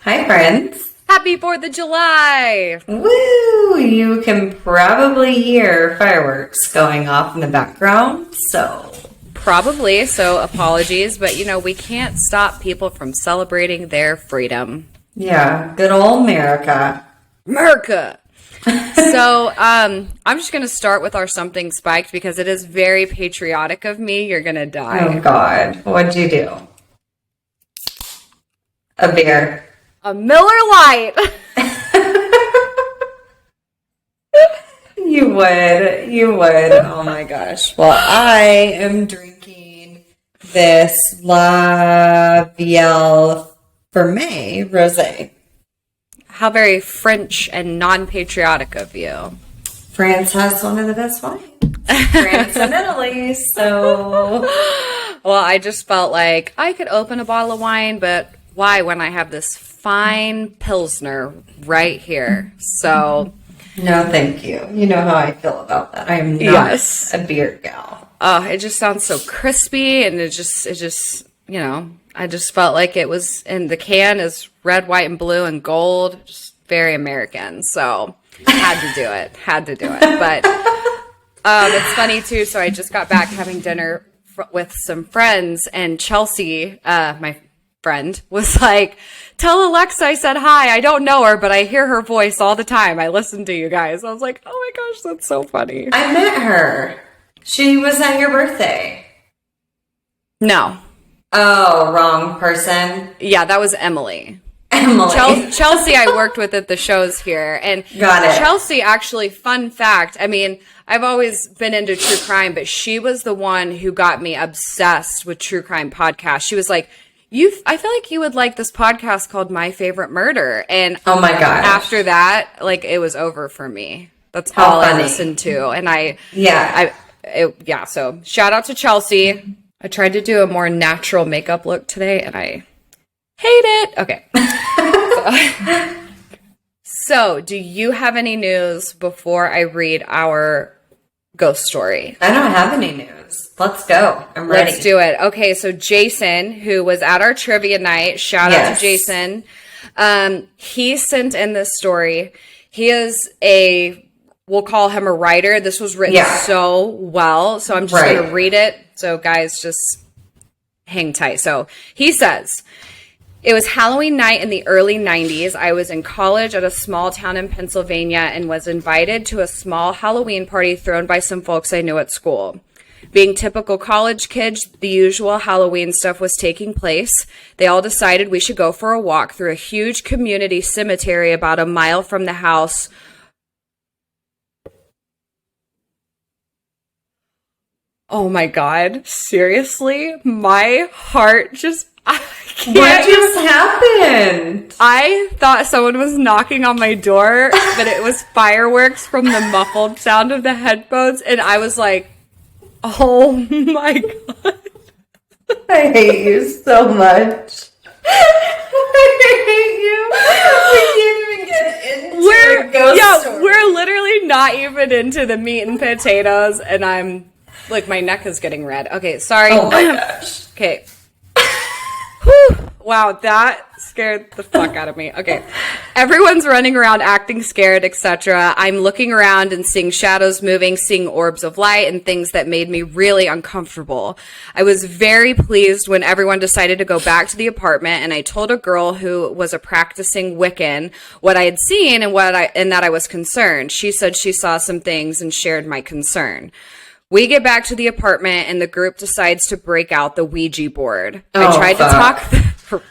Hi, friends. Happy 4th of July! Woo! You can probably hear fireworks going off in the background, so... Probably, so apologies, but we can't stop people from celebrating their freedom. Yeah, good old America. America! So, I'm just going to start with our Something Spiked because it is very patriotic of me. You're going to die. Oh, God. What'd you do? A beer. A Miller Lite! You would. Oh, my gosh. Well, I am drinking this La Vielle Ferme Rosé. How very French and non-patriotic of you. France has one of the best wines. France and Italy, so... Well, I just felt like I could open a bottle of wine, but why when I have this fine Pilsner right here? So... No, thank you. You know how I feel about that. I am not a beer gal. Oh, it just sounds so crispy, and it just, I just felt like it was, and the can is red, white, and blue, and gold, just very American. So had to do it. But it's funny too. So I just got back having dinner with some friends, and Chelsea, my friend, was like, "Tell Alexa I said hi. I don't know her, but I hear her voice all the time. I listen to you guys." I was like, "Oh my gosh, that's so funny." I met her. She was at your birthday. No. Oh, wrong person. Yeah, that was Emily. Chelsea I worked with at the shows here. And got it. Chelsea, actually, fun fact, I mean, I've always been into true crime, but she was the one who got me obsessed with true crime podcasts. She was like, I feel like you would like this podcast called My Favorite Murder. And oh my gosh. After that, like, it was over for me. That's all I listened to. And so shout out to Chelsea. I tried to do a more natural makeup look today, and I hate it. Okay. So, do you have any news before I read our ghost story? I don't have any news. Let's go. I'm ready. Let's do it. Okay, so Jason, who was at our trivia night, shout out to Jason. He sent in this story. He is we'll call him a writer. This was written so well, so I'm just going to read it. So guys, just hang tight. So he says, "It was Halloween night in the early 90s. I was in college at a small town in Pennsylvania and was invited to a small Halloween party thrown by some folks I knew at school. Being typical college kids, the usual Halloween stuff was taking place. They all decided we should go for a walk through a huge community cemetery about a mile from the house. Oh my God, seriously? My heart just... What just happened? I thought someone was knocking on my door, but it was fireworks from the muffled sound of the headphones, and I was like, oh my God. I hate you so much. I hate you. We can't even get into ghost story. We're literally not even into the meat and potatoes, and I'm... Like, my neck is getting red. Okay, sorry. Oh my gosh. Okay. Whew. Wow, that scared the fuck out of me. Okay. Everyone's running around acting scared, etc. I'm looking around and seeing shadows moving, seeing orbs of light and things that made me really uncomfortable. I was very pleased when everyone decided to go back to the apartment, and I told a girl who was a practicing Wiccan what I had seen and that I was concerned. She said she saw some things and shared my concern. We get back to the apartment, and the group decides to break out the Ouija board. I tried to talk,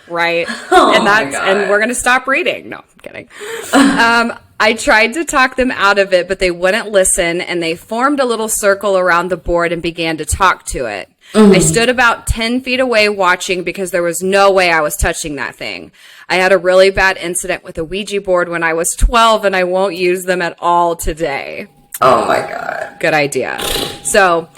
right? Oh, and we're going to stop reading. No, I'm kidding. I tried to talk them out of it, but they wouldn't listen, and they formed a little circle around the board and began to talk to it. I stood about 10 feet away watching because there was no way I was touching that thing. I had a really bad incident with a Ouija board when I was 12, and I won't use them at all today. Oh my God. Good idea. So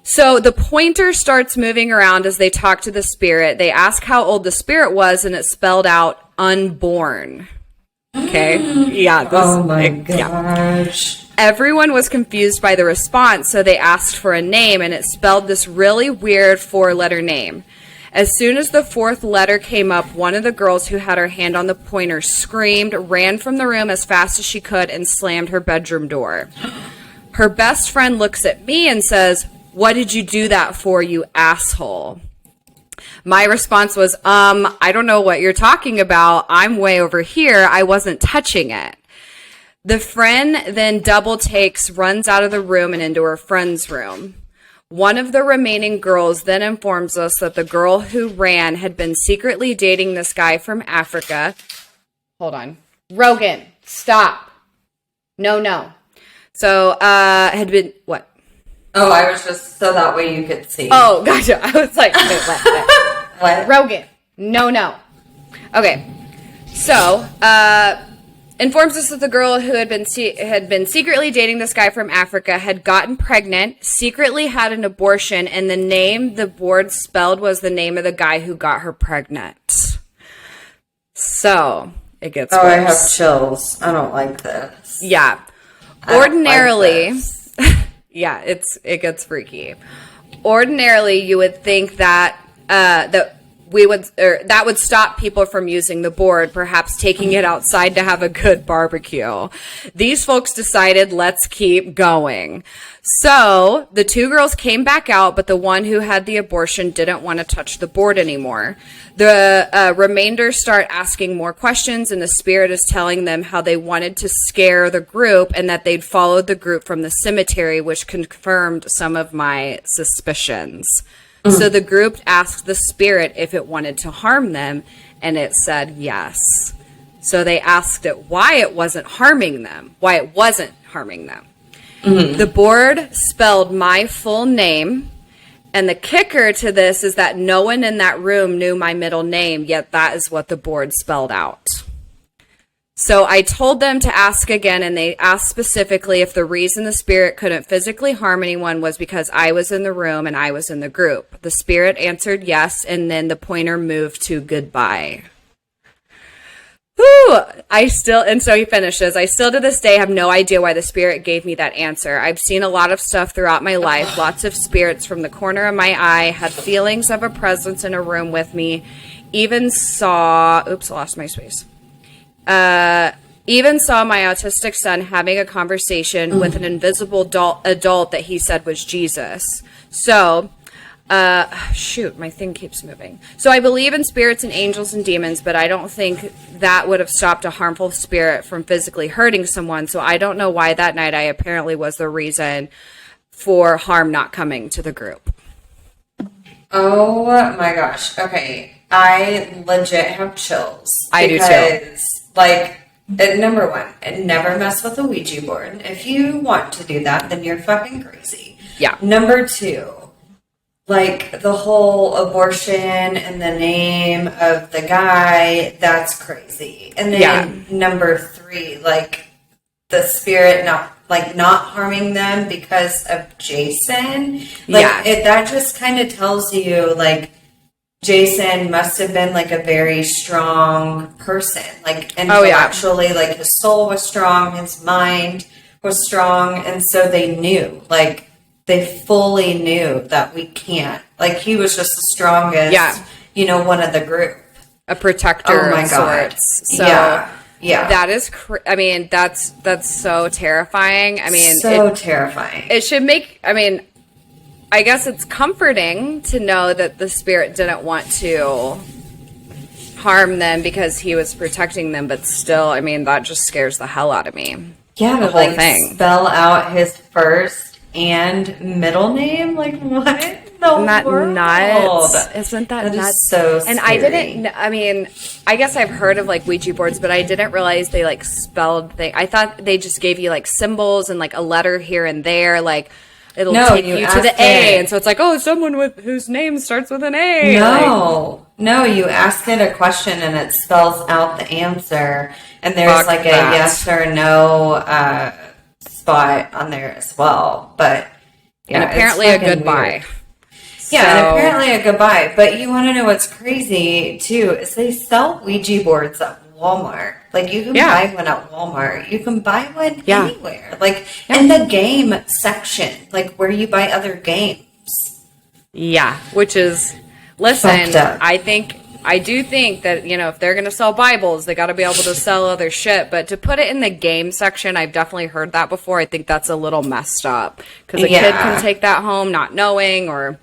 the pointer starts moving around as they talk to the spirit. They ask how old the spirit was, and it spelled out unborn. Okay? Yeah. Oh my gosh. Yeah. Everyone was confused by the response, so they asked for a name, and it spelled this really weird 4-letter name. As soon as the fourth letter came up, one of the girls who had her hand on the pointer screamed, ran from the room as fast as she could, and slammed her bedroom door. Her best friend looks at me and says, "What did you do that for, you asshole?" My response was, I don't know what you're talking about. I'm way over here. I wasn't touching it. The friend then double takes, runs out of the room and into her friend's room. One of the remaining girls then informs us that the girl who ran had been secretly dating this guy from Africa. Hold on. Rogan, stop. No. So, had been, what? Oh, I was just so that way you could see. Oh, gotcha. I was like, wait, what? What? Rogan, no. Okay. So, informs us that the girl who had been secretly dating this guy from Africa had gotten pregnant, secretly had an abortion, and the name the board spelled was the name of the guy who got her pregnant. So, it gets worse. I have chills. I don't like this. Yeah. Ordinarily, yeah, it gets freaky. Ordinarily, you would think that that would stop people from using the board, perhaps taking it outside to have a good barbecue. These folks decided, let's keep going. So the two girls came back out, but the one who had the abortion didn't want to touch the board anymore. The remainder start asking more questions, and the spirit is telling them how they wanted to scare the group and that they'd followed the group from the cemetery, which confirmed some of my suspicions. So the group asked the spirit if it wanted to harm them, and it said yes. So they asked it why it wasn't harming them. The board spelled my full name, and the kicker to this is that no one in that room knew my middle name, yet that is what the board spelled out. So I told them to ask again, and they asked specifically if the reason the spirit couldn't physically harm anyone was because I was in the room and I was in the group. The spirit answered yes, and then the pointer moved to goodbye. Whew! And so he finishes, I still to this day have no idea why the spirit gave me that answer. I've seen a lot of stuff throughout my life, lots of spirits from the corner of my eye, had feelings of a presence in a room with me, even saw, I lost my space. Even saw my autistic son having a conversation with an invisible adult that he said was Jesus. So, my thing keeps moving. So I believe in spirits and angels and demons, but I don't think that would have stopped a harmful spirit from physically hurting someone. So I don't know why that night I apparently was the reason for harm not coming to the group. Oh my gosh. Okay. I legit have chills. I do too. Number one, never mess with a Ouija board. If you want to do that, then you're fucking crazy. Yeah. Number two, the whole abortion and the name of the guy, that's crazy. And then number three, the spirit not harming them because of Jason. That just kind of tells you, Jason must have been a very strong person, intellectually, his soul was strong, his mind was strong, and so they knew, they fully knew that we can't, he was just the strongest, one of the group, a protector. Oh my God. Sorts. So that is, that's so terrifying. Terrifying. It should make, I guess it's comforting to know that the spirit didn't want to harm them because he was protecting them, but still, that just scares the hell out of me. Yeah, the whole thing. Spell out his first and middle name? What in the world? Nuts? Isn't that nuts? Is so scary. And I guess I've heard of Ouija boards, but I didn't realize they spelled things. I thought they just gave you symbols and a letter here and there, it'll take you to the A, and so it's someone whose name starts with an A. No, you ask it a question and it spells out the answer, and there's a yes or no spot on there as well. But and apparently a goodbye. Yeah, and apparently a goodbye. But you want to know what's crazy too is they sell Ouija boards at Walmart. You can buy one at Walmart. You can buy one anywhere. In the game section, where you buy other games. Yeah, which is Listen, I do think that, you know, if they're going to sell Bibles, they got to be able to sell other shit. But to put it in the game section, I've definitely heard that before. I think that's a little messed up because a kid can take that home not knowing or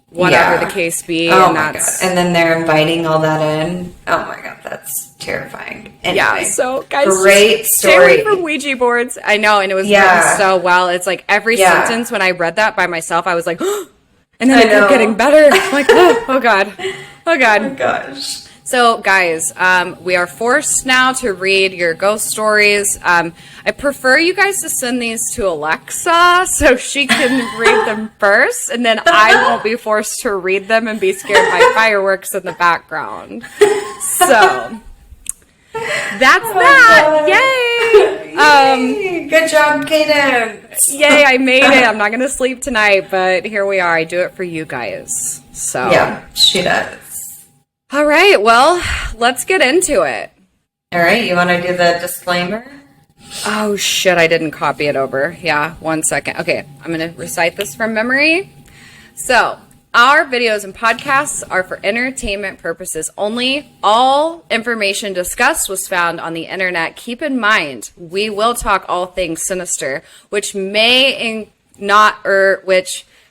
whatever the case be. Oh, my God. And then they're inviting all that in. Oh, my God. That's terrifying. Anyway, yeah. So, guys, great story. Stay away from Ouija boards. I know. And it was written so well. It's like every sentence when I read that by myself, I was like, and then it kept getting better. I'm like, oh God. Oh, God. Oh, gosh. So, guys, we are forced now to read your ghost stories. I prefer you guys to send these to Alexa so she can read them first, and then I won't be forced to read them and be scared by fireworks in the background. So, that's that. Yay! Good job, Cadence. Yay, I made it. I'm not going to sleep tonight, but here we are. I do it for you guys. So yeah, she does. All right, well, let's get into it. All right, you want to do the disclaimer? Oh, shit, I didn't copy it over. Yeah, 1 second. Okay, I'm going to recite this from memory. So, our videos and podcasts are for entertainment purposes only. All information discussed was found on the internet. Keep in mind, we will talk all things sinister, which may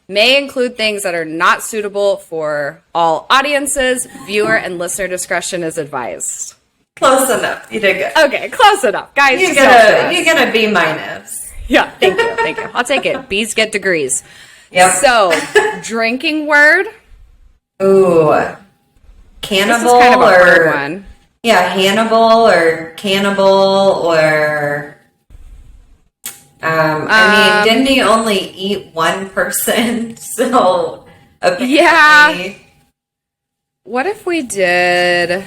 include things that are not suitable for all audiences. Viewer and listener discretion is advised. Close enough. You did good. Okay, close enough. Guys, you get a B minus. Yeah, thank you. I'll take it. B's get degrees. Yep. So, drinking word. Ooh. Cannibal. This is kind of a hard one. Yeah, Hannibal or cannibal or... I mean, didn't he only eat one person? So, apparently... Yeah. What if we did...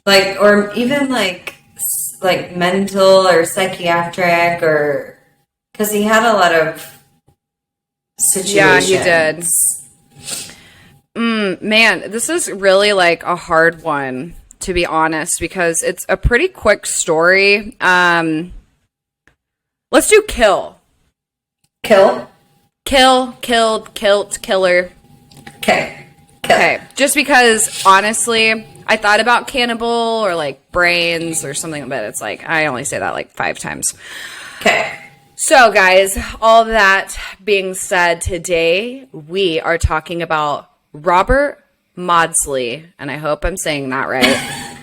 Like, or even like mental or psychiatric or... Because he had a lot of situations. Yeah, he did. Man, this is really like a hard one, to be honest, because it's a pretty quick story. Let's do kill. Kill? Kill, killed, kilt, killer. Okay. Okay. Just because, honestly, I thought about cannibal or like brains or something, but it's like, I only say that like 5 times. Okay. So, guys, all that being said, today we are talking about Robert Maudsley, and I hope I'm saying that right.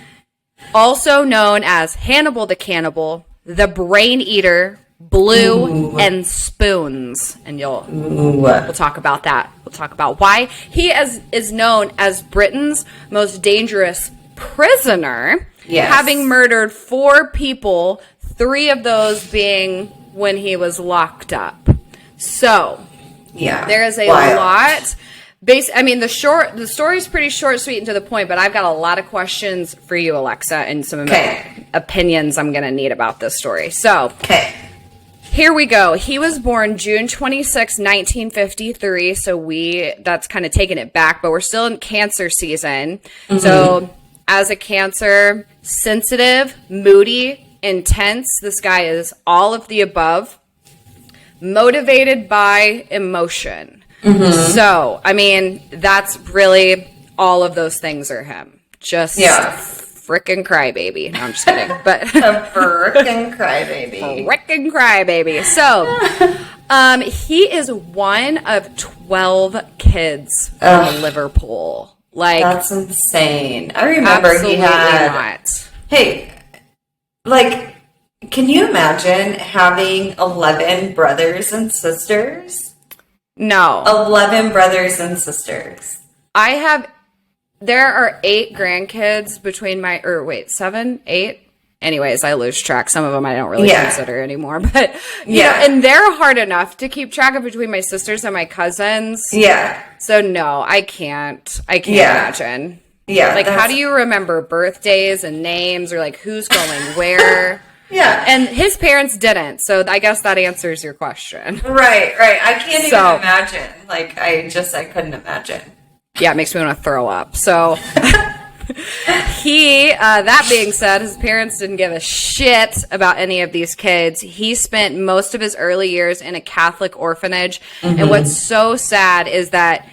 Also known as Hannibal the Cannibal, the Brain Eater, Blue, and Spoons. And we'll talk about that. We'll talk about why he is known as Britain's most dangerous prisoner, having murdered 4 people, 3 of those being when he was locked up. So, there is a lot. I mean, the story is pretty short, sweet, and to the point, but I've got a lot of questions for you, Alexa, and some of my opinions I'm going to need about this story. So, here we go. He was born June 26, 1953, so that's kind of taking it back, but we're still in Cancer season. Mm-hmm. So, as a Cancer, sensitive, moody, intense. This guy is all of the above. Motivated by emotion. Mm-hmm. So, I mean, that's really all of those things are him. Just frickin' crybaby. No, I'm just kidding. But a frickin' crybaby. Frickin' crybaby. So, he is one of 12 kids from Liverpool. Like, that's insane. I remember he had. Not. Hey. Like, can you imagine having 11 brothers and sisters? No. 11 brothers and sisters. There are 8 grandkids between 7, 8. Anyways, I lose track. Some of them I don't really consider anymore. But, you know, and they're hard enough to keep track of between my sisters and my cousins. Yeah. So, no, I can't imagine. Yeah. Like, how do you remember birthdays and names or, like, who's going where? Yeah. And his parents didn't. So I guess that answers your question. Right. I can't even imagine. Like, I couldn't imagine. Yeah, it makes me want to throw up. So that being said, his parents didn't give a shit about any of these kids. He spent most of his early years in a Catholic orphanage. Mm-hmm. And what's so sad is that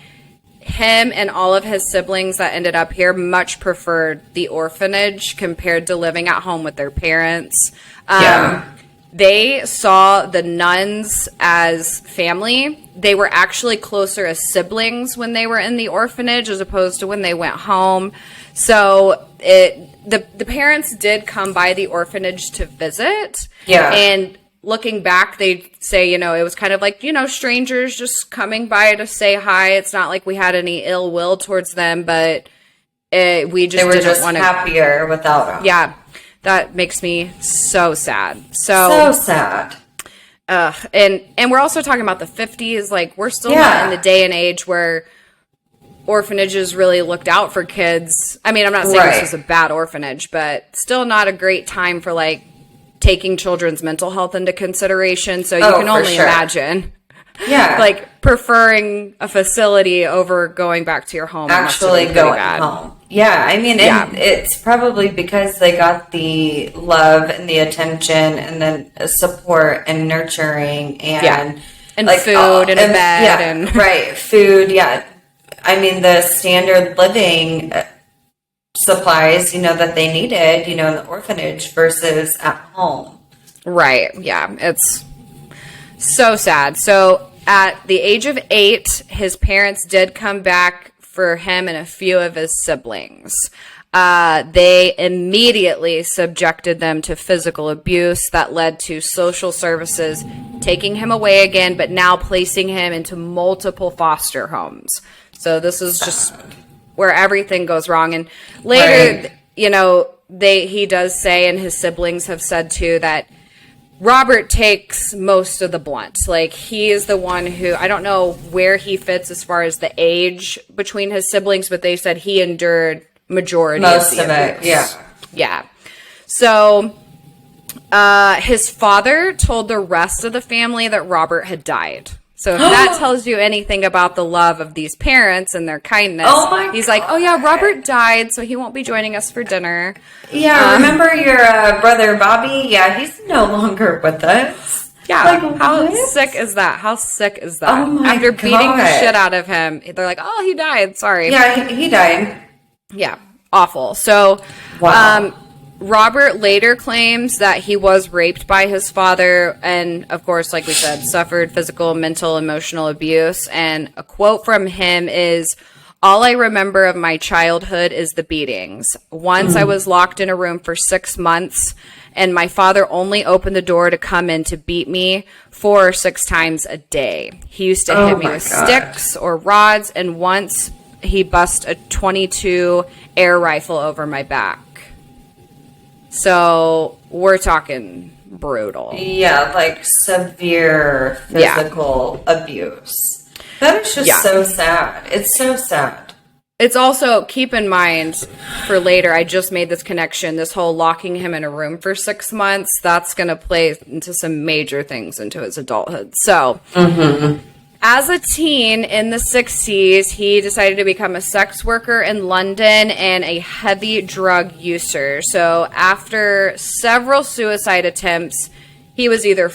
him and all of his siblings that ended up here much preferred the orphanage compared to living at home with their parents. They saw the nuns as family. They were actually closer as siblings when they were in the orphanage as opposed to when they went home. So the parents did come by the orphanage to visit. Yeah. And looking back, they say, it was kind of like, strangers just coming by to say hi. It's not like we had any ill will towards them, but we just didn't want to. Happier without them. Yeah. That makes me so sad. So sad. And we're also talking about the 50s. Like, we're still not in the day and age where orphanages really looked out for kids. I mean, I'm not saying this was a bad orphanage, but still not a great time for, like, taking children's mental health into consideration. So you can only imagine. Yeah. Like, preferring a facility over going back to your home. Actually going home. Yeah, I mean, it's probably because they got the love and the attention and then support and nurturing and like, food and a bed. And right, food, I mean, the standard living supplies, that they needed, in the orphanage versus at home. Right, yeah, it's so sad. So at the age of 8, his parents did come back for him and a few of his siblings. They immediately subjected them to physical abuse that led to social services taking him away again, but now placing him into multiple foster homes. So this is just where everything goes wrong. And later, he does say, and his siblings have said too, that Robert takes most of the blunt. Like, he is the one who, I don't know where he fits as far as the age between his siblings, but they said he endured majority most of the abuse. It. Yeah. So, his father told the rest of the family that Robert had died. So if that tells you anything about the love of these parents and their kindness, he's like, oh yeah, Robert died, so he won't be joining us for dinner. Yeah, remember your brother Bobby? Yeah, he's no longer with us. Yeah, like, how sick is that? How sick is that? Oh After beating the shit out of him, they're like, oh, he died, sorry. Yeah, he died. Yeah, awful. So, Robert later claims that he was raped by his father and, of course, like we said, suffered physical, mental, emotional abuse. And a quote from him is, "All I remember of my childhood is the beatings. Once I was locked in a room for 6 months, and my father only opened the door to come in to beat me 4 or 6 times a day. He used to hit me with sticks or rods, and once he bust a .22 air rifle over my back." So we're talking brutal. Yeah, like severe physical abuse. That is just so sad. It's so sad. It's also, keep in mind for later, I just made this connection, this whole locking him in a room for 6 months, that's going to play into some major things into his adulthood. So, as a teen in the 60s, he decided to become a sex worker in London and a heavy drug user. So after several suicide attempts, he was either,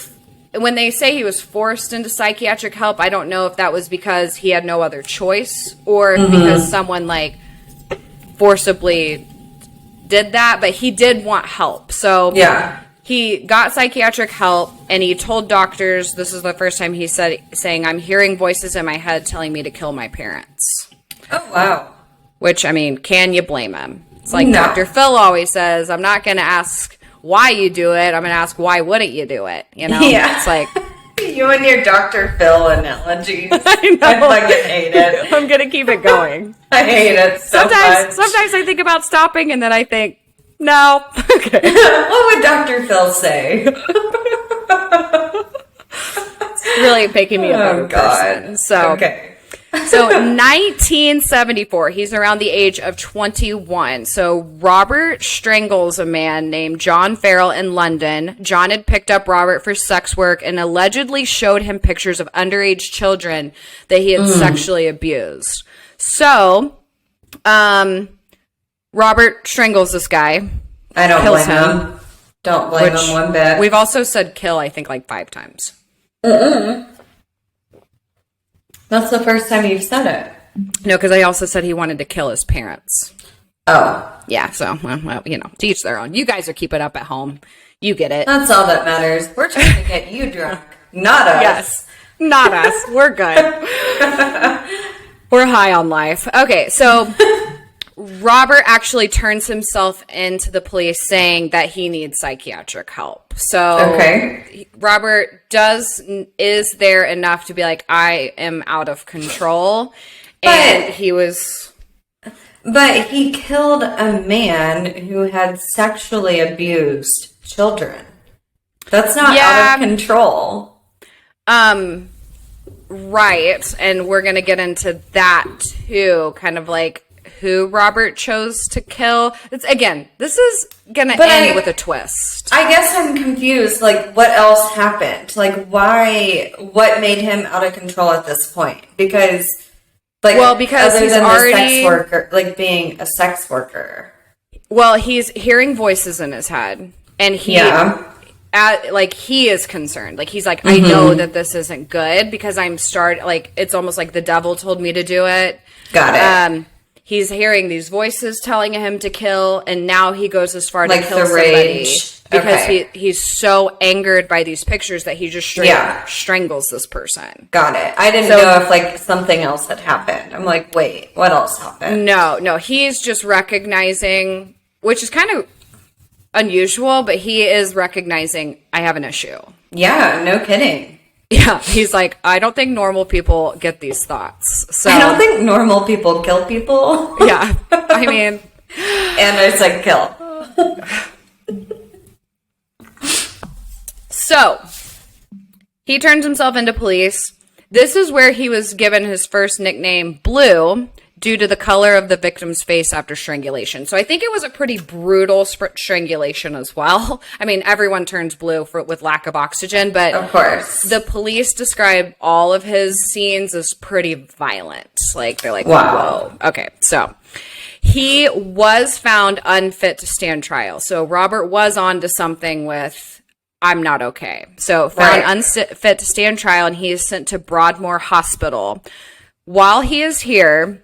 when they say he was forced into psychiatric help, I don't know if that was because he had no other choice or because someone like forcibly did that, but he did want help. So he got psychiatric help, and he told doctors, this is the first time he saying, "I'm hearing voices in my head telling me to kill my parents." Oh, wow. Which, I mean, can you blame him? It's like Dr. Phil always says, I'm not going to ask why you do it. I'm going to ask, why wouldn't you do it? Yeah. It's like... You and your Dr. Phil analogies. I know. I fucking hate it. I'm going to keep it going. I hate it so much. Sometimes I think about stopping, and then I think, no. Okay. What would Dr. Phil say? It's really making me a better person. So, so 1974, he's around the age of 21. So Robert strangles a man named John Farrell in London. John had picked up Robert for sex work and allegedly showed him pictures of underage children that he had sexually abused. So, Robert strangles this guy. I don't blame him. Don't blame him one bit. We've also said kill, I think, like 5 times. That's the first time you've said it. No, because I also said he wanted to kill his parents. Oh. Yeah, so, well, you know, to each their own. You guys are keeping up at home. You get it. That's all that matters. We're trying to get you drunk, not us. Yes, not us. We're good. We're high on life. Okay, so Robert actually turns himself into the police saying that he needs psychiatric help. So Robert is there enough to be like, I am out of control. And But he killed a man who had sexually abused children. That's not out of control. Right. And we're going to get into that too. Kind of like who Robert chose to kill. This is going to end with a twist. I guess I'm confused. Like, what else happened? Like, what made him out of control at this point? Because he's already a sex worker, like being a sex worker. Well, he's hearing voices in his head, and he is concerned. Like, he's like, I know that this isn't good because it's almost like the devil told me to do it. Got it. He's hearing these voices telling him to kill, and now he goes as far to kill the somebody rage. because he's so angered by these pictures that he just strangles this person. Got it. I didn't know if something else had happened. I'm like, wait, what else happened? No, he's just recognizing, which is kind of unusual, but he is recognizing I have an issue. Yeah, no kidding. Yeah, he's like, I don't think normal people get these thoughts. So I don't think normal people kill people. Yeah, I mean, and it's like kill. So he turns himself into police. This is where he was given his first nickname, Blue, due to the color of the victim's face after strangulation. So I think it was a pretty brutal strangulation as well. I mean, everyone turns blue with lack of oxygen, but of course, the police describe all of his scenes as pretty violent. Like, they're like, wow. Whoa. Okay, so he was found unfit to stand trial. So Robert was on to something with I'm not okay. So found unfit to stand trial, and he is sent to Broadmoor Hospital. While he is here,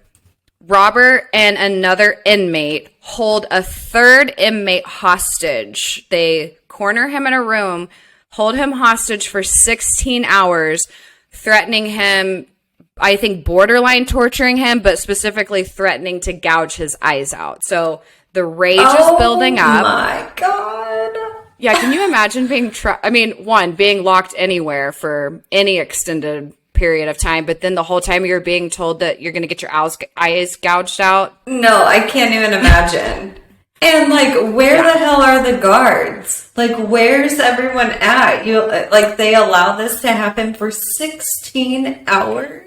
Robert and another inmate hold a third inmate hostage. They corner him in a room, hold him hostage for 16 hours, threatening him, I think borderline torturing him, but specifically threatening to gouge his eyes out. So the rage is building up. Oh my God. Yeah, can you imagine being being locked anywhere for any extended period of time, but then the whole time you're being told that you're going to get your eyes gouged out? No, I can't even imagine. And where the hell are the guards? Where's everyone at? They allow this to happen for 16 hours?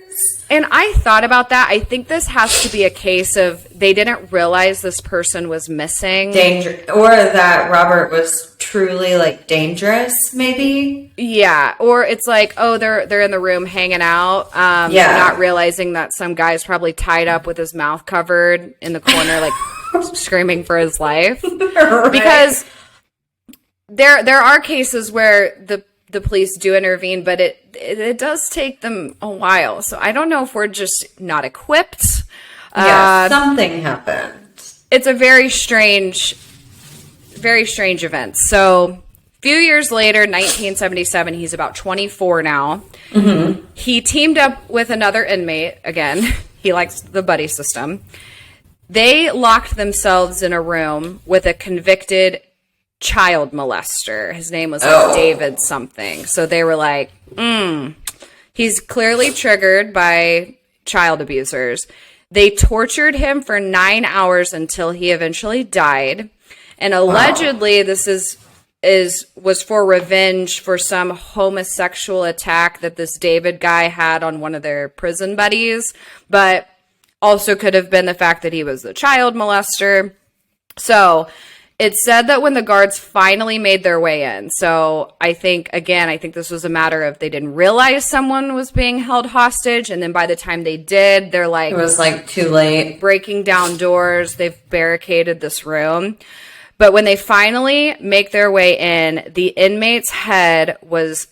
And I thought about that. I think this has to be a case of they didn't realize this person was missing. Or that Robert was truly dangerous, maybe? Yeah. Or it's they're in the room hanging out. Not realizing that some guy's probably tied up with his mouth covered in the corner, screaming for his life. Right. Because there are cases where the police do intervene, but it does take them a while. So I don't know if we're just not equipped. Yeah, something happened. It's a very strange event. So a few years later, 1977, he's about 24 now. Mm-hmm. He teamed up with another inmate. Again, he likes the buddy system. They locked themselves in a room with a convicted child molester. His name was David something. So they were like, he's clearly triggered by child abusers. They tortured him for 9 hours until he eventually died. And allegedly this was for revenge for some homosexual attack that this David guy had on one of their prison buddies, but also could have been the fact that he was the child molester. So it's said that when the guards finally made their way in, so I think this was a matter of they didn't realize someone was being held hostage, and then by the time they did, they're it was too late. Breaking down doors, they've barricaded this room. But when they finally make their way in, the inmate's head was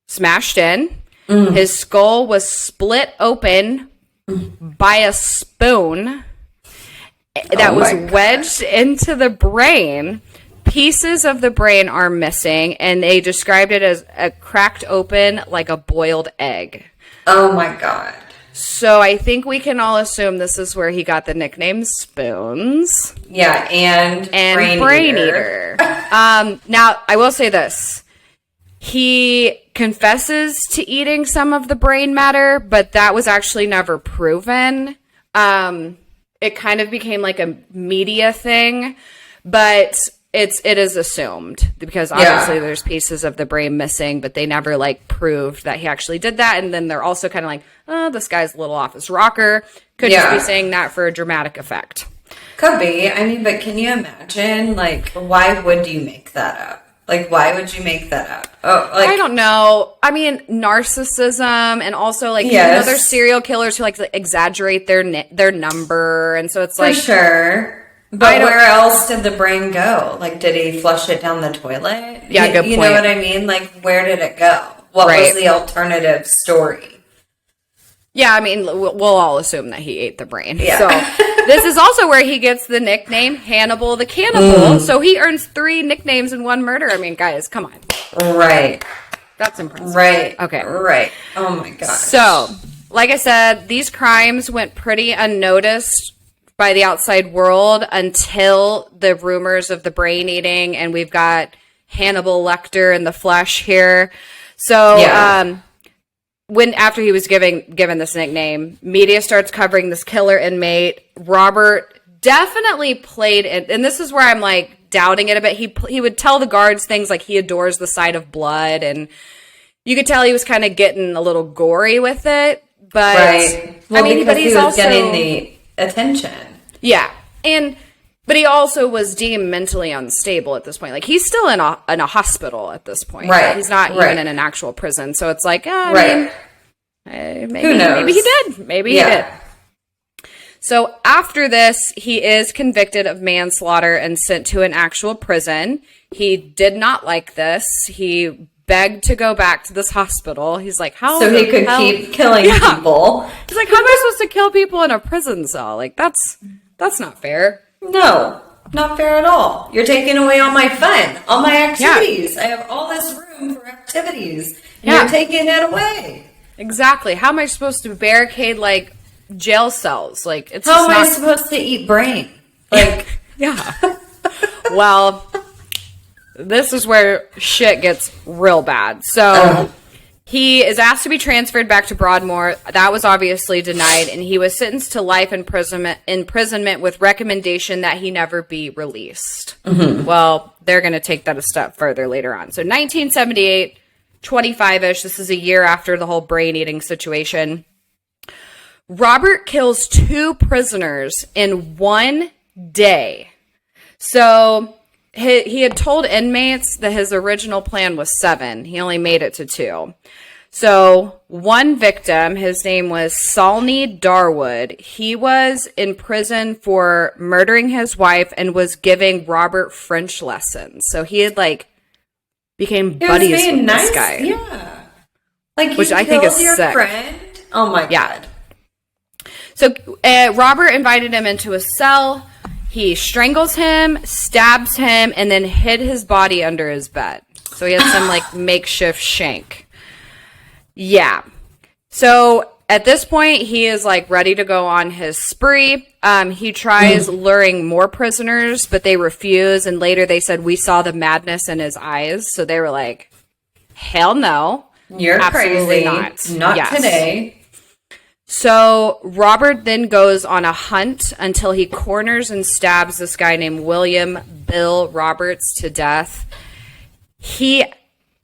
smashed in. His skull was split open by a spoon that was wedged into the brain. Pieces of the brain are missing, and they described it as a cracked open like a boiled egg. Oh my God. So I think we can all assume this is where he got the nickname Spoons. Yeah, and Brain Eater. Now, I will say this. He confesses to eating some of the brain matter, but that was actually never proven. It kind of became like a media thing, but it is assumed because obviously there's pieces of the brain missing, but they never like proved that he actually did that. And then they're also kind of like, oh, this guy's a little off his rocker. Could just be saying that for a dramatic effect. Could be. I mean, but can you imagine, like, why would you make that up? Like, why would you make that up? Oh, like, I don't know. I mean, narcissism, and also like you know, there's serial killers who like to exaggerate their number, and so it's like for sure. But where else did the brain go? Like, did he flush it down the toilet? Yeah, good point. You know what I mean? Like, where did it go? What was the alternative story? Yeah, I mean, we'll all assume that he ate the brain. Yeah. So this is also where he gets the nickname Hannibal the Cannibal. So he earns 3 nicknames in one murder. I mean, guys, come on. Right. That's impressive. Right. Okay. Right. Oh my gosh. So, like I said, these crimes went pretty unnoticed by the outside world until the rumors of the brain eating, and we've got Hannibal Lecter in the flesh here. So, after he was given this nickname, media starts covering this killer inmate. Robert definitely played it, and this is where I'm like doubting it a bit. He would tell the guards things like he adores the sight of blood, and you could tell he was kind of getting a little gory with it. But well, I mean, because but he's he was also getting the attention. Yeah, but he also was deemed mentally unstable at this point. Like, he's still in a hospital at this point. Right. He's not even in an actual prison. So it's like, maybe, who knows? Maybe he did. Maybe he did. So after this, he is convicted of manslaughter and sent to an actual prison. He did not like this. He begged to go back to this hospital. He's like, how? So he could keep killing people. He's like, how am I supposed to kill people in a prison cell? Like, that's not fair. No, not fair at all. You're taking away all my fun, all my activities. I have all this room for activities. And you're taking it away. Exactly. How am I supposed to barricade like jail cells? Like, it's how am I supposed to eat brain? Like, Well, this is where shit gets real bad. So he is asked to be transferred back to Broadmoor. That was obviously denied, and he was sentenced to life imprisonment with recommendation that he never be released. Well, they're going to take that a step further later on. So 1978, 25-ish, this is a year after the whole brain-eating situation. Robert kills 2 prisoners in one day. So he had told inmates that his original plan was 7. He only made it to 2. So one victim, his name was Salney Darwood. He was in prison for murdering his wife and was giving Robert French lessons. So he had became buddies with this guy. Yeah. Like, which I think is your sick. Friend? Oh my God. So Robert invited him into a cell. He strangles him, stabs him, and then hid his body under his bed. So he had some makeshift shank. Yeah. So at this point, he is ready to go on his spree. He tries luring more prisoners, but they refuse. And later they said, we saw the madness in his eyes. So they were like, hell no. You're absolutely crazy. Not today. So Robert then goes on a hunt until he corners and stabs this guy named William Bill Roberts to death. He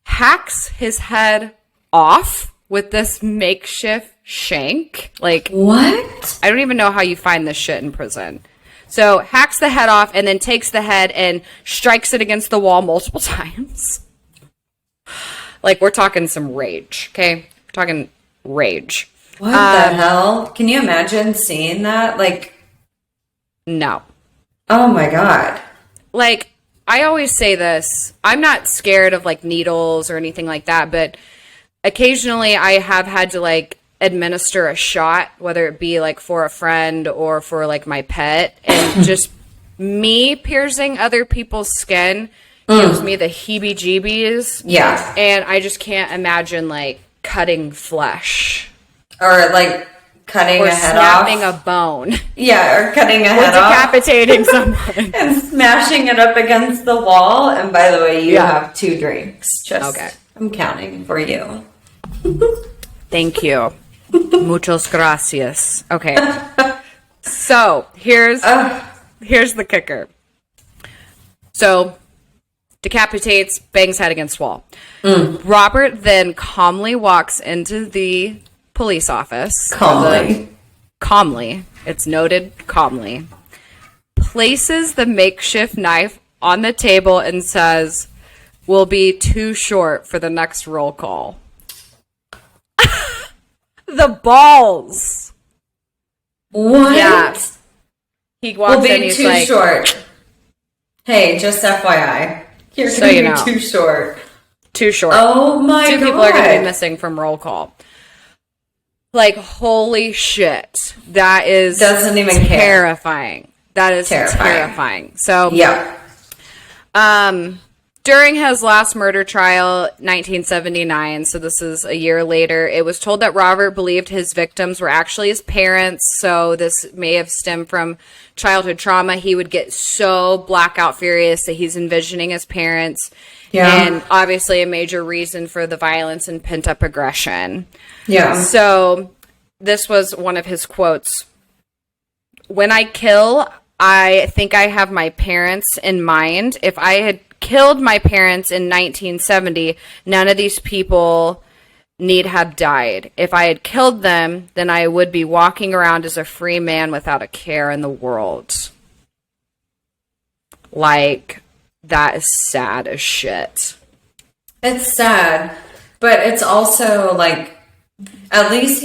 hacks his head off with this makeshift shank. What? I don't even know how you find this shit in prison. So hacks the head off and then takes the head and strikes it against the wall multiple times. We're talking some rage, okay? We're talking rage. What the hell? Can you imagine seeing that? No. Oh my God. I always say this. I'm not scared of needles or anything like that, but occasionally I have had to administer a shot, whether it be like for a friend or for like my pet, and just me piercing other people's skin gives me the heebie-jeebies. Yeah. And I just can't imagine like cutting flesh. Or like cutting a head off. Or snapping a bone. Yeah, or cutting a head off. Or decapitating someone. And smashing it up against the wall. And by the way, you have 2 drinks. Okay. I'm counting for you. Thank you. Muchas gracias. Okay. So, here's the kicker. So, decapitates, bangs head against wall. Robert then calmly walks into the police office. Calmly. It's noted calmly. Places the makeshift knife on the table and says, "Will be too short for the next roll call." The balls. What? Yeah. He walks in, he's like, too short. Hey, just FYI. You're so going to be too short. Too short. Oh my God. 2 people are going to be missing from roll call. Like, holy shit. That is doesn't even terrifying. Care. That is terrifying. So, yeah. During his last murder trial, 1979, so this is a year later, it was told that Robert believed his victims were actually his parents, so this may have stemmed from childhood trauma. He would get so blackout furious that he's envisioning his parents, and obviously a major reason for the violence and pent-up aggression. Yeah. So this was one of his quotes. "When I kill, I think I have my parents in mind. If I had killed my parents in 1970, none of these people need have died. If I had killed them, then I would be walking around as a free man without a care in the world." Like, that is sad as shit. It's sad, but it's also like, at least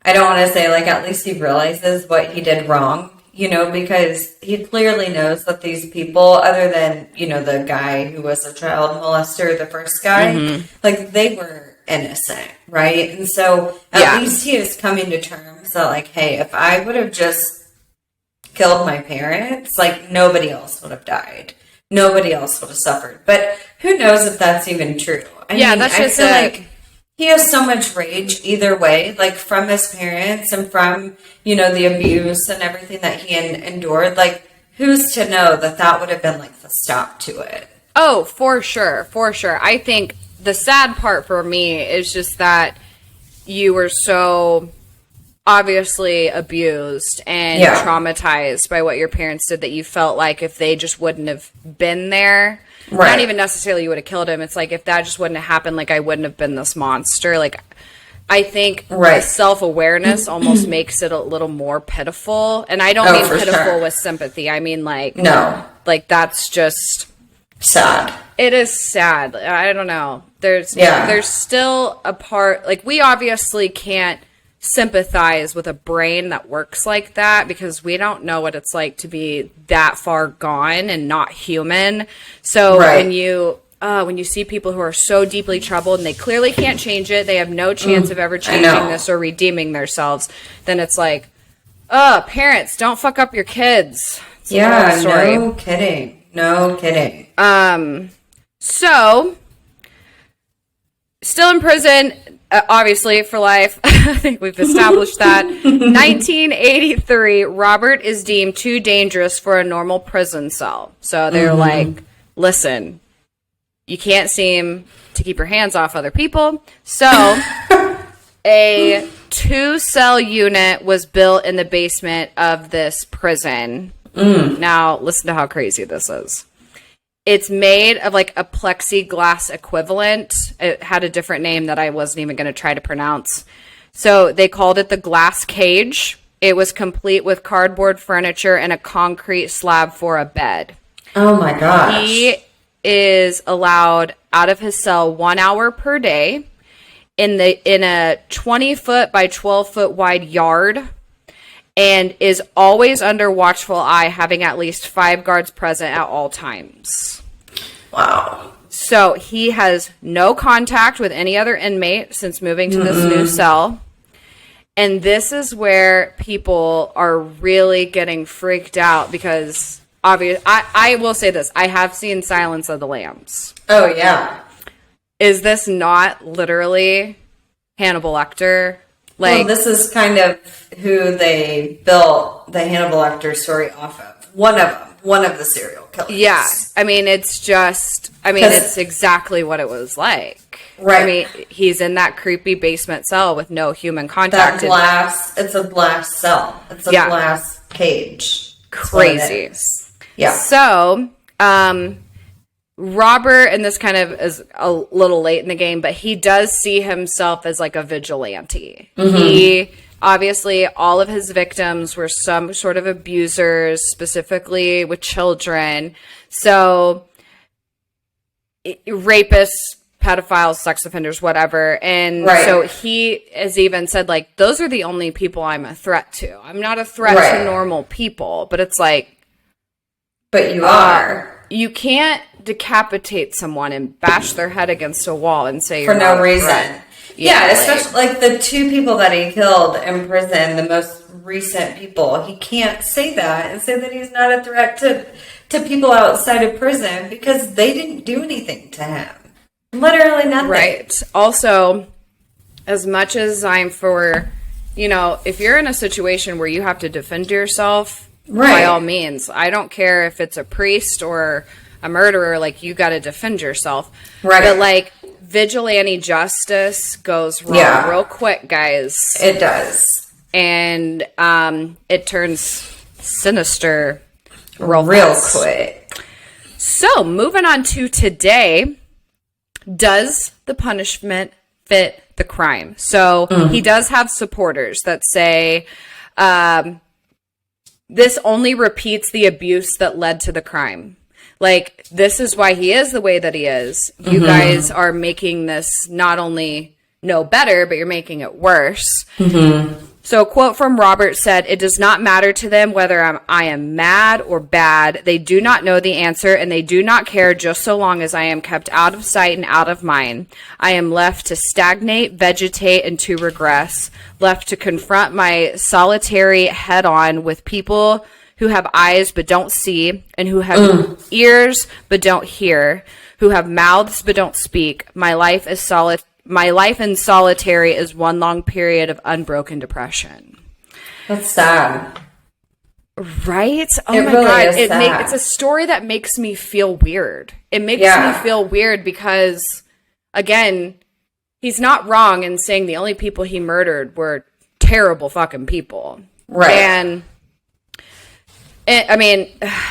I don't want to say like, at least he realizes what he did wrong. Because he clearly knows that these people, other than, the guy who was a child molester, the first guy, like, they were innocent, right? And so at least he is coming to terms that, like, hey, if I would have just killed my parents, like, nobody else would have died. Nobody else would have suffered. But who knows if that's even true? I mean, that's just like he has so much rage either way, like from his parents and from, the abuse and everything that he endured. Like, who's to know that would have been like the stop to it? Oh, for sure. For sure. I think the sad part for me is just that you were so obviously abused and traumatized by what your parents did that you felt like if they just wouldn't have been there, not even necessarily you would have killed him. It's like, if that just wouldn't have happened, like, I wouldn't have been this monster. Like, I think the self-awareness almost makes it a little more pitiful. And I don't mean pitiful with sympathy. I mean, like, no, like, that's just sad. It is sad. I don't know. There's still a part, like, we obviously can't sympathize with a brain that works like that because we don't know what it's like to be that far gone and not human. So when you see people who are so deeply troubled and they clearly can't change it, they have no chance of ever changing this or redeeming themselves, then it's like, parents, don't fuck up your kids. It's no kidding. So still in prison, obviously for life. I think we've established that. 1983, Robert is deemed too dangerous for a normal prison cell. So they're like, listen, you can't seem to keep your hands off other people. So a 2-cell unit was built in the basement of this prison. Now, listen to how crazy this is. It's made of like a plexiglass equivalent. It had a different name that I wasn't even going to try to pronounce. So they called it the glass cage. It was complete with cardboard furniture and a concrete slab for a bed. Oh my gosh. He is allowed out of his cell 1 hour per day in a 20-foot by 12-foot wide yard, and is always under watchful eye, having at least 5 guards present at all times. Wow. So he has no contact with any other inmate since moving to this new cell. And this is where people are really getting freaked out because I will say this. I have seen Silence of the Lambs. Oh, yeah. Is this not literally Hannibal Lecter? Well, this is kind of who they built the Hannibal Lecter story off of. One of the serial killers. Yeah. I mean, it's exactly what it was like. Right. I mean, he's in that creepy basement cell with no human contact. It's a glass cell. It's a glass cage. Crazy. Yeah. So, Robert, and this kind of is a little late in the game, but he does see himself as like a vigilante. He, obviously, all of his victims were some sort of abusers, specifically with children. So, rapists, pedophiles, sex offenders, whatever. And so he has even said, like, those are the only people I'm a threat to. I'm not a threat to normal people, but it's like, but you are. You can't decapitate someone and bash their head against a wall and say for you're no not reason. Yeah, especially like the two people that he killed in prison, the most recent people. He can't say that and say that he's not a threat to people outside of prison because they didn't do anything to him. Literally nothing. Right. Also, as much as I'm for, if you're in a situation where you have to defend yourself, by all means. I don't care if it's a priest or a murderer, like, you got to defend yourself. Right. But, like, vigilante justice goes wrong real quick, guys. It does. And it turns sinister real quick. So, moving on to today, does the punishment fit the crime? So, he does have supporters that say, this only repeats the abuse that led to the crime. Like, this is why he is the way that he is. You guys are making this not only no better, but you're making it worse. So a quote from Robert said, "It does not matter to them whether I am mad or bad. They do not know the answer, and they do not care just so long as I am kept out of sight and out of mind. I am left to stagnate, vegetate, and to regress, left to confront my solitary head-on with people who have eyes but don't see, and who have ears but don't hear, who have mouths but don't speak. My life in solitary is one long period of unbroken depression." That's sad. Right? Oh my God. It's a story that makes me feel weird. It makes me feel weird because, again, he's not wrong in saying the only people he murdered were terrible fucking people. Right. And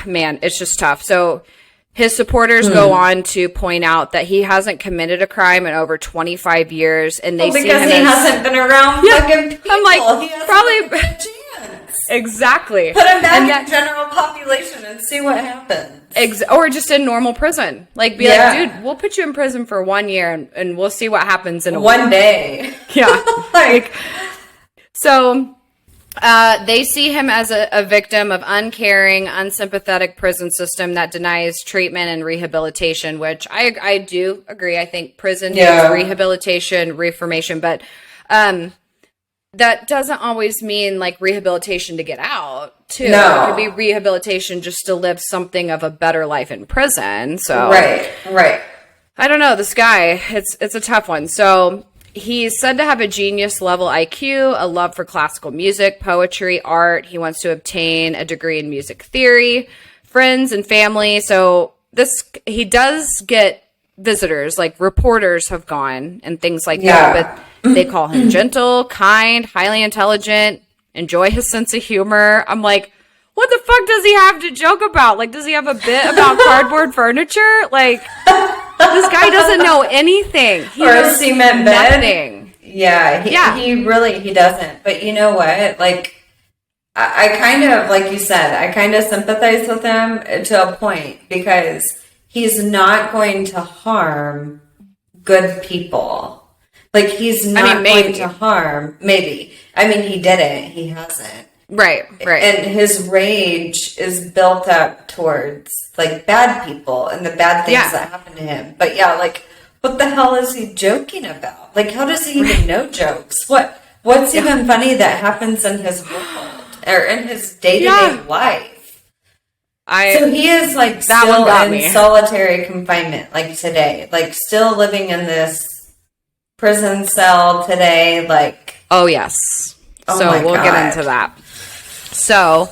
man, it's just tough. So his supporters go on to point out that he hasn't committed a crime in over 25 years, and they see him because he hasn't been around fucking people. I'm like, probably exactly. Put him back in general population and see what happens. Or just in normal prison. Like, be like, dude, we'll put you in prison for 1 year and we'll see what happens in one day. Yeah. So they see him as a victim of uncaring, unsympathetic prison system that denies treatment and rehabilitation, which I do agree. I think prison needs rehabilitation, reformation, but that doesn't always mean like rehabilitation to get out, too. No. It could be rehabilitation just to live something of a better life in prison. So Right. I don't know. This guy, it's a tough one. So he's said to have a genius level IQ, a love for classical music, poetry, art. He wants to obtain a degree in music theory, friends and family. So he does get visitors, like reporters have gone and things like that. But they call him gentle, kind, highly intelligent, enjoy his sense of humor. I'm like, what the fuck does he have to joke about? Like, does he have a bit about cardboard furniture? Like, this guy doesn't know anything. He or a cement bed. Nothing. He doesn't. But you know what? Like, I kind of, like you said, I kind of sympathize with him to a point because he's not going to harm good people. Like, he's not going to harm, maybe. I mean, he didn't. He hasn't. Right. And his rage is built up towards like bad people and the bad things that happen to him. But yeah, like what the hell is he joking about? Like how does he even know jokes? What's even funny that happens in his world or in his day-to-day life? So he is like still in solitary confinement like today, like still living in this prison cell today, like oh yes. So we'll get into that. So,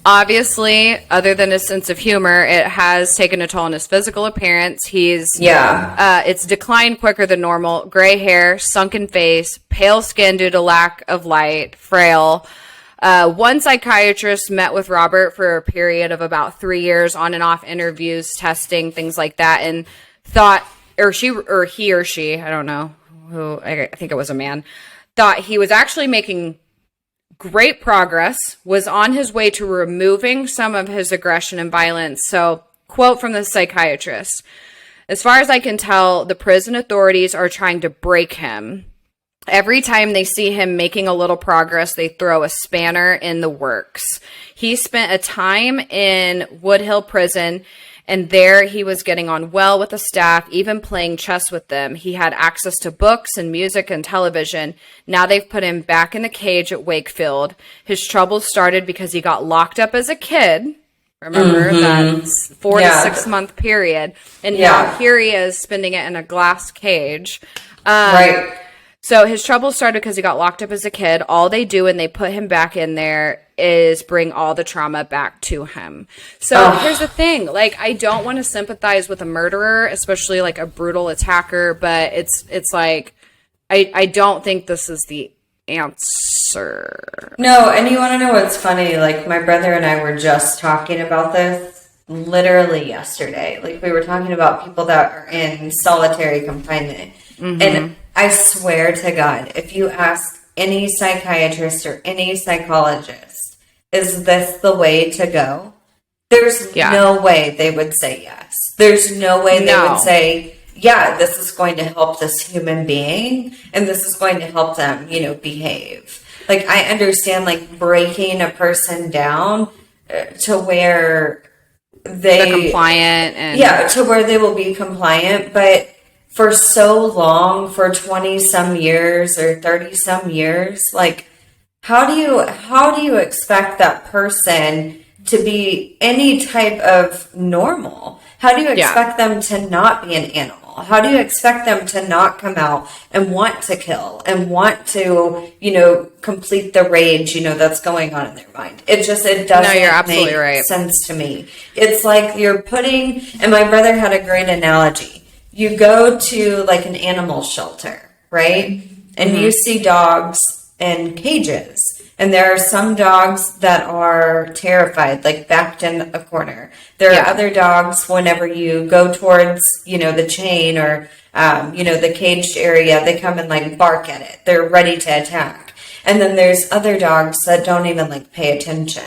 obviously, other than his sense of humor, it has taken a toll on his physical appearance. It's declined quicker than normal. Gray hair, sunken face, pale skin due to lack of light, frail. One psychiatrist met with Robert for a period of about 3 years, on and off interviews, testing, things like that, and thought, he or she, I don't know who, I think it was a man, thought he was actually making great progress, was on his way to removing some of his aggression and violence. So, quote from the psychiatrist, as far as I can tell, the prison authorities are trying to break him. Every time they see him making a little progress, they throw a spanner in the works. He spent a time in Woodhill Prison, and there he was getting on well with the staff, even playing chess with them. He had access to books and music and television. Now they've put him back in the cage at Wakefield. His troubles started because he got locked up as a kid. Remember that 4 to 6 month period. And now here he is spending it in a glass cage. Right. So his trouble started because he got locked up as a kid. All they do when they put him back in there is bring all the trauma back to him. So here's the thing. Like, I don't want to sympathize with a murderer, especially like a brutal attacker, but it's like, I don't think this is the answer. No, and you want to know what's funny? Like, my brother and I were just talking about this literally yesterday. Like, we were talking about people that are in solitary confinement. And I swear to God, if you ask any psychiatrist or any psychologist, is this the way to go? There's no way they would say yes. There's no way they would say, yeah, this is going to help this human being and this is going to help them, behave. Like, I understand, like, breaking a person down to where they're compliant and to where they will be compliant, but for so long, for 20 some years or 30 some years, like, how do you expect that person to be any type of normal? How do you expect them to not be an animal? How do you expect them to not come out and want to kill and want to, complete the rage, that's going on in their mind? It doesn't make sense to me. It's like you're putting, and my brother had a great analogy. You go to like an animal shelter, right? And you see dogs in cages. And there are some dogs that are terrified, like backed in a corner. There are other dogs, whenever you go towards, the chain or, the caged area, they come and like bark at it. They're ready to attack. And then there's other dogs that don't even like pay attention,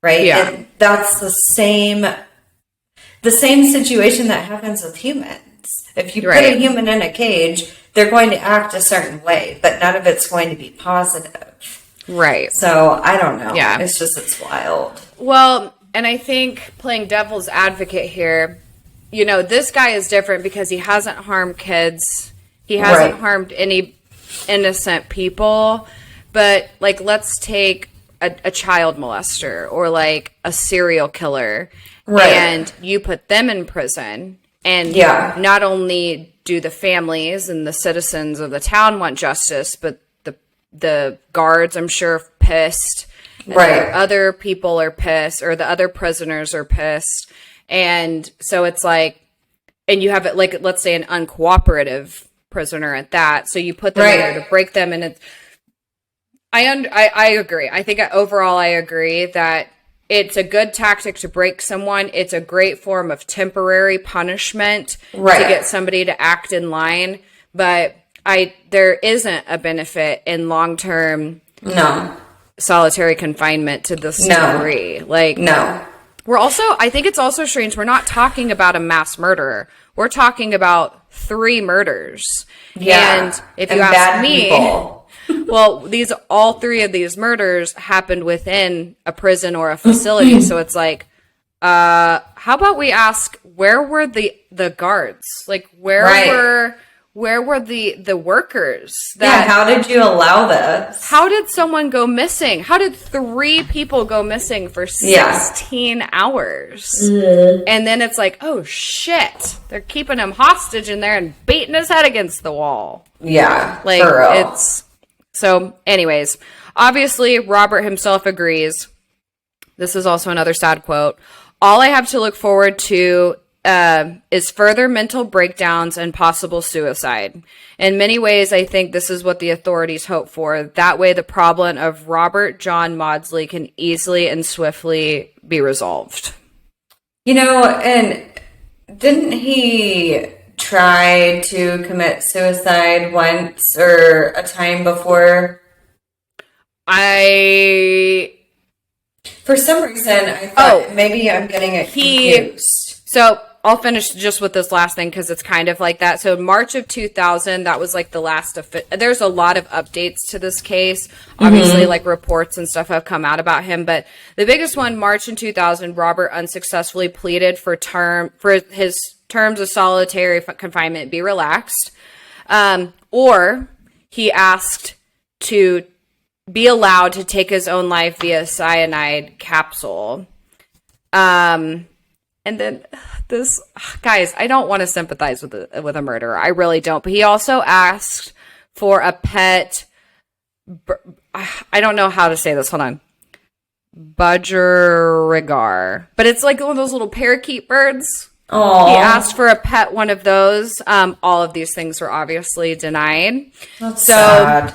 right? Yeah. And that's the same situation that happens with humans. If you put a human in a cage, they're going to act a certain way, but none of it's going to be positive. Right. So, I don't know. Yeah. It's wild. Well, and I think playing devil's advocate here, this guy is different because he hasn't harmed kids. He hasn't harmed any innocent people. But, like, let's take a child molester or, like, a serial killer. Right. And you put them in prison. And not only do the families and the citizens of the town want justice, but the guards, I'm sure, are pissed. Right. Other people are pissed, or the other prisoners are pissed. And so it's like, and you have it like, let's say, an uncooperative prisoner at that. So you put them in there to break them. And I agree. I think overall I agree that it's a good tactic to break someone. It's a great form of temporary punishment to get somebody to act in line. But there isn't a benefit in long-term solitary confinement to this degree. Like, I think it's also strange. We're not talking about a mass murderer. We're talking about 3 murders. Yeah. And if you ask me, Well, all three of these murders happened within a prison or a facility. So it's like, how about we ask, where were the guards? Like, where were the workers? How did you allow this? How did someone go missing? How did 3 people go missing for 16 hours? And then it's like, oh shit, they're keeping him hostage in there and beating his head against the wall. Yeah, like for real. It's so. Anyways, obviously Robert himself agrees. This is also another sad quote. All I have to look forward to is further mental breakdowns and possible suicide. In many ways, I think this is what the authorities hope for. That way, the problem of Robert John Maudsley can easily and swiftly be resolved. And didn't he try to commit suicide once or a time before? For some reason, I thought maybe I'm getting it confused. So I'll finish just with this last thing because it's kind of like that. So March of 2000, that was like the last of it. There's a lot of updates to this case. Obviously, like reports and stuff have come out about him. But the biggest one, March in 2000, Robert unsuccessfully pleaded for his terms of solitary confinement be relaxed. Or he asked to be allowed to take his own life via cyanide capsule. And then this, guys, I don't want to sympathize with a murderer. I really don't. But he also asked for a pet. I don't know how to say this. Hold on. Budgerigar. But it's like one of those little parakeet birds. Aww. He asked for a pet one of those. All of these things were obviously denied. That's sad.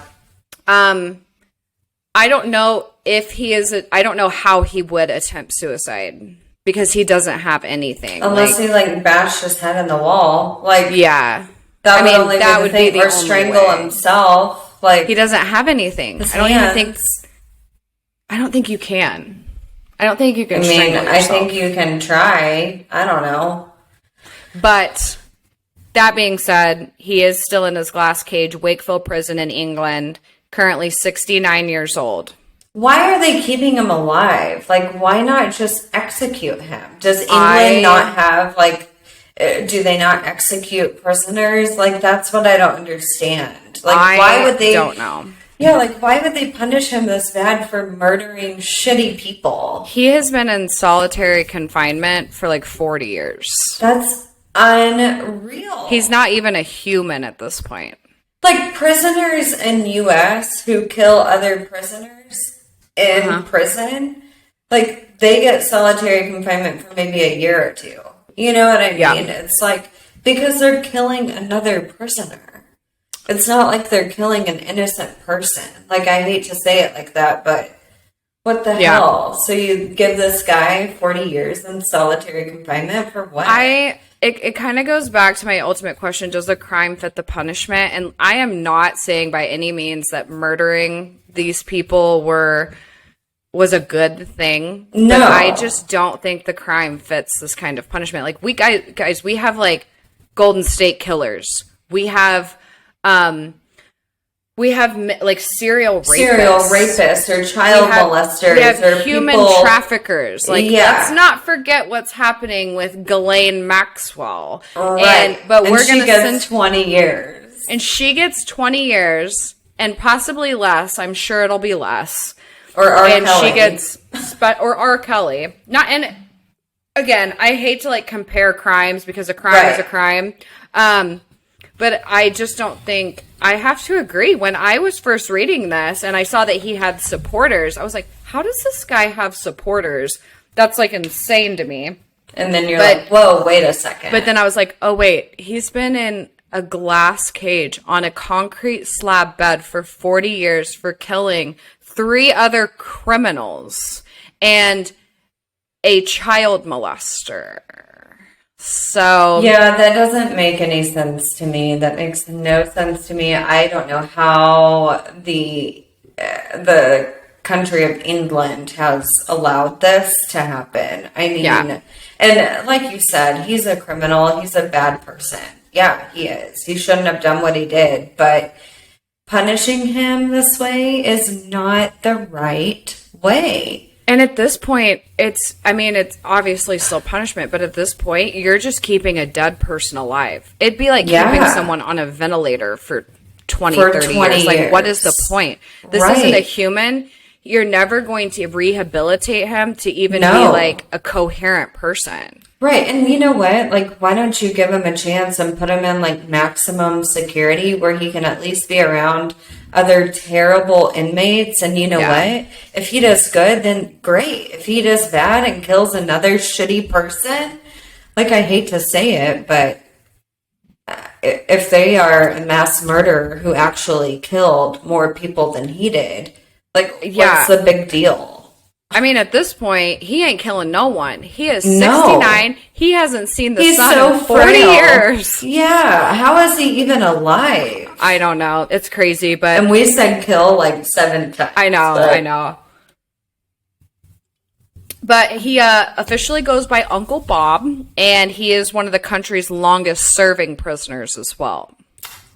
I don't know if he is. I don't know how he would attempt suicide because he doesn't have anything. Unless he bashed his head in the wall, yeah. That would be the or strangle himself. He doesn't have anything. I don't think you can. I don't think you can. Strangle yourself. I think you can try. I don't know. But that being said, he is still in his glass cage, Wakefield Prison in England. Currently 69 years old. Why are they keeping him alive? Why not just execute him? Does England not have, do they not execute prisoners? That's what I don't understand. Why would they? I don't know. Yeah, why would they punish him this bad for murdering shitty people? He has been in solitary confinement for 40 years. That's unreal. He's not even a human at this point. Prisoners in U.S. who kill other prisoners in prison, they get solitary confinement for maybe a year or two. You know what I mean? Yeah. It's because they're killing another prisoner. It's not like they're killing an innocent person. I hate to say it like that, but what the hell? So you give this guy 40 years in solitary confinement for what? It kind of goes back to my ultimate question, does the crime fit the punishment? And I am not saying by any means that murdering these people was a good thing. No. But I just don't think the crime fits this kind of punishment. We have Golden State Killers. We have serial rapists or child molesters. We have or human traffickers. Let's not forget what's happening with Ghislaine Maxwell. Right. But we're going to send 20 years. And she gets 20 years and possibly less. I'm sure it'll be less. Or R. Kelly. She gets or R. Kelly. And again, I hate to compare crimes because a crime is a crime. But I just don't think, I have to agree. When I was first reading this and I saw that he had supporters, I was like, how does this guy have supporters? That's insane to me. And then you're whoa, wait a second. But then I was like, oh wait, he's been in a glass cage on a concrete slab bed for 40 years for killing 3 other criminals and a child molester. So yeah, that doesn't make any sense to me. That makes no sense to me. I don't know how the country of England has allowed this to happen. I mean, and like you said, he's a criminal. He's a bad person. Yeah, he is. He shouldn't have done what he did. But punishing him this way is not the right way. And at this point, it's obviously still punishment, but at this point, you're just keeping a dead person alive. It'd be like keeping someone on a ventilator for 20 years. Like, what is the point? This isn't a human. You're never going to rehabilitate him to even be like a coherent person. Right. And you know what? Like, why don't you give him a chance and put him in like maximum security where he can at least be around other terrible inmates? And you know what? If he does good, then great. If he does bad and kills another shitty person, like, I hate to say it, but if they are a mass murderer who actually killed more people than he did, like, what's the big deal? I mean, at this point, he ain't killing no one. He is 69. He hasn't seen the sun in 40 years. Yeah. How is he even alive? I don't know. It's crazy, but... And we said kill like 7 times. I know. But he officially goes by Uncle Bob, and he is one of the country's longest-serving prisoners as well.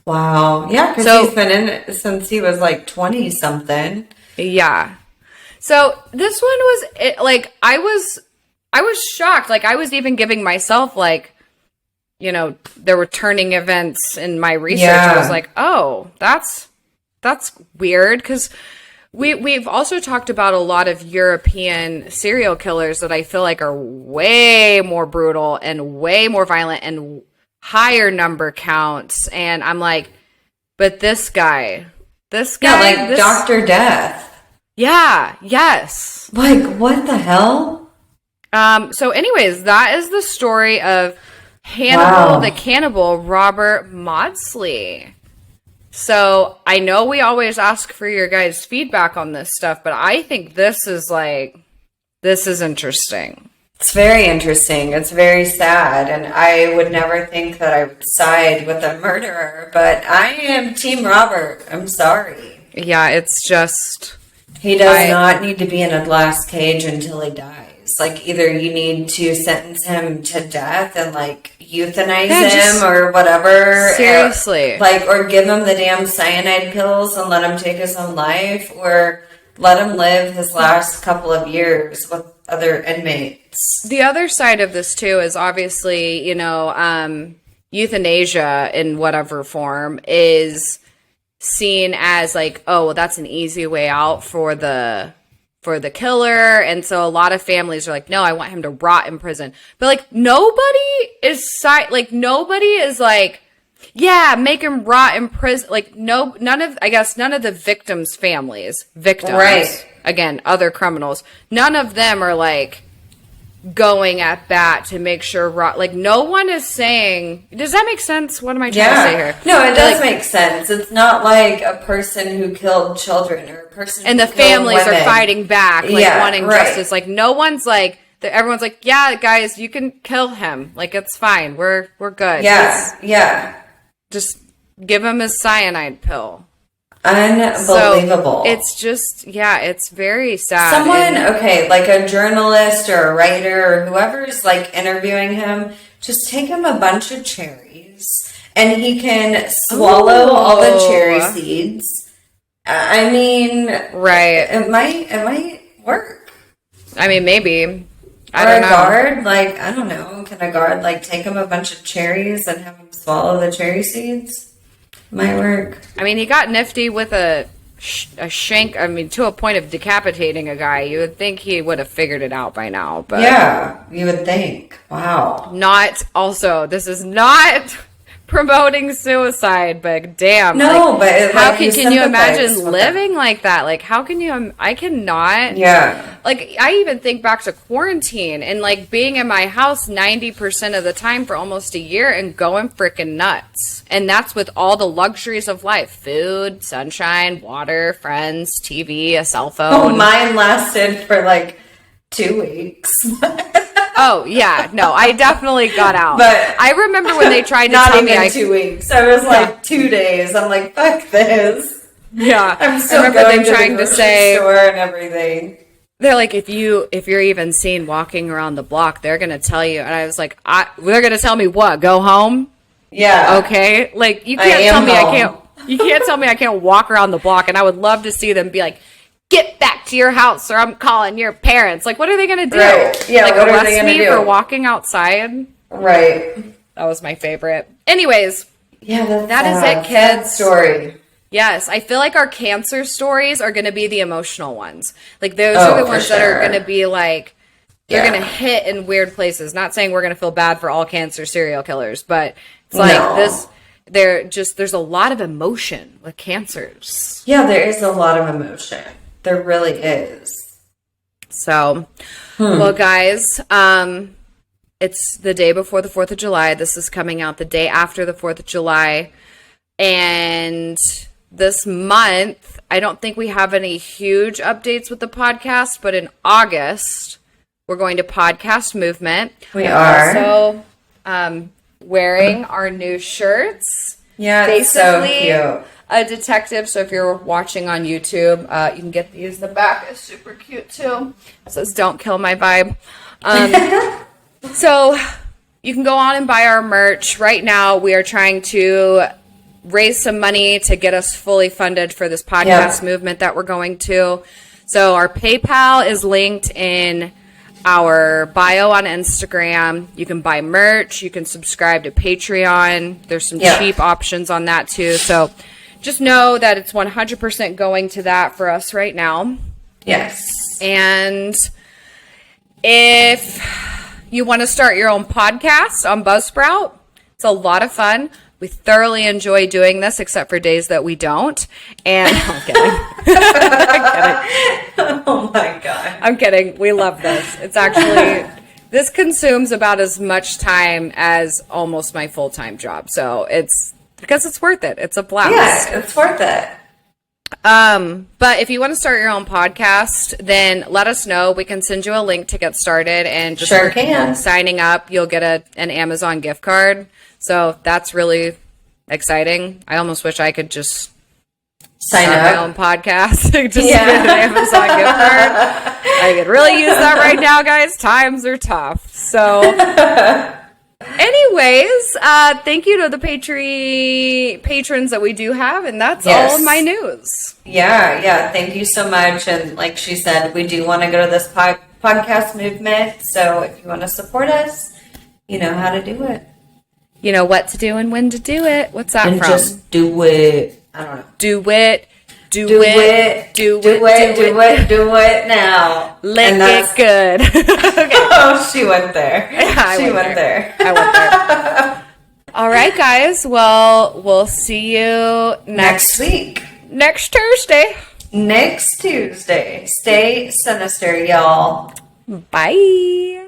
Wow. Yeah, because he's been in it since he was like 20-something. Yeah. So this one was like, I was shocked. Like, I was even giving myself, like, you know, there were turning events in my research. I was like, oh, that's weird, because we've also talked about a lot of European serial killers that I feel like are way more brutal and way more violent and higher number counts. And I'm like, but this guy, like Dr. Death. Yeah, yes. Like, what the hell? So anyways, that is the story of Hannibal the Cannibal, Robert Maudsley. So I know we always ask for your guys' feedback on this stuff, but I think this is interesting. It's very interesting. It's very sad, and I would never think that I would side with a murderer, but I am Team Robert. I'm sorry. Yeah, it's just... He does not need to be in a glass cage until he dies. Like, either you need to sentence him to death and, like, euthanize him or whatever. Seriously. Or give him the damn cyanide pills and let him take his own life, or let him live his last couple of years with other inmates. The other side of this, too, is obviously, you know, euthanasia in whatever form is seen as like, oh, well, that's an easy way out for the killer. And so a lot of families are like, no, I want him to rot in prison. But like, nobody is like, yeah, make him rot in prison. Like, none of the victims' families, right? Again, other criminals, none of them are like going at bat to make sure like, no one is saying, does that make sense? What am I trying to say here? No, it does make sense. It's not like a person who killed children or a person and who the families are fighting back, like wanting justice. Like, no one's like, everyone's like, yeah, guys, you can kill him. Like, it's fine. We're good. Just give him his cyanide pill. Unbelievable. So it's just, it's very sad. Someone, like a journalist or a writer or whoever's like interviewing him, just take him a bunch of cherries and he can swallow all the cherry seeds. I mean, right. It might work. I mean, maybe. I don't know. Guard, like, I don't know. Can a guard like take him a bunch of cherries and have him swallow the cherry seeds? Might work. I mean, he got nifty with a shank. I mean, to a point of decapitating a guy. You would think he would have figured it out by now. But yeah, you would think. Wow. This is not promoting suicide, but damn. No, but how can you imagine living like that? Like, how can you? I cannot. Yeah. Like, I even think back to quarantine and like being in my house 90% of the time for almost a year and going freaking nuts. And that's with all the luxuries of life: food, sunshine, water, friends, TV, a cell phone. Oh, mine lasted for like 2 weeks. Oh, yeah. No, I definitely got out. But I remember when they tried to tell me... Not even 2 weeks. I was like 2 days. I'm like, fuck this. Yeah. I'm still going to the grocery store and everything. They're like, if you're even seen walking around the block, they're going to tell you. And I was like, they're going to tell me what? Go home? Yeah. Okay. Like, you can't tell me I can't... You can't tell me I can't walk around the block, and I would love to see them be like, get back to your house or I'm calling your parents. Like, what are they going to do? Right. Yeah, like, what are arrest they going to me do? for walking outside? Right. That was my favorite. Anyways. Yeah, that is it, kids. Story. Yes, I feel like our cancer stories are going to be the emotional ones. Like, those are the ones that are going to be like, they're going to hit in weird places. Not saying we're going to feel bad for all cancer serial killers, but it's like this, there's a lot of emotion with cancers. Yeah, there is a lot of emotion. There really is. So, well, guys, it's the day before the 4th of July. This is coming out the day after the 4th of July. And this month, I don't think we have any huge updates with the podcast, but in August, we're going to Podcast Movement. We are. Also, wearing our new shirts. Yeah, it's so cute. A detective. So if you're watching on YouTube, you can get these. The back is super cute too. It says "Don't kill my vibe." So you can go on and buy our merch. Right now, we are trying to raise some money to get us fully funded for this podcast movement that we're going to. So our PayPal is linked in our bio on Instagram. You can buy merch. You can subscribe to Patreon. There's some cheap options on that too. So just know that it's 100% going to that for us right now. Yes. And if you want to start your own podcast on Buzzsprout, it's a lot of fun. We thoroughly enjoy doing this, except for days that we don't. And I'm kidding. I'm kidding. Oh my God. I'm kidding. We love this. It's actually, this consumes about as much time as almost my full-time job. So it's, because it's worth it. It's a blast. Yeah, it's worth it. But if you want to start your own podcast, then let us know. We can send you a link to get started, and just signing up, you'll get an Amazon gift card. So that's really exciting. I almost wish I could just start my own podcast. Just get an Amazon gift card. I could really use that right now, guys. Times are tough. So anyways, thank you to the patrons that we do have, and that's all of my news. Yeah. Thank you so much. And like she said, we do want to go to this podcast movement. So if you want to support us, you know how to do it. You know what to do and when to do it. What's that and from? Just do it. I don't know. Do it. Do it now. Lick it good. Okay. Oh, she went there. She went there. I went there. All right, guys. Well, we'll see you next week. Next Thursday. Next Tuesday. Stay sinister, y'all. Bye.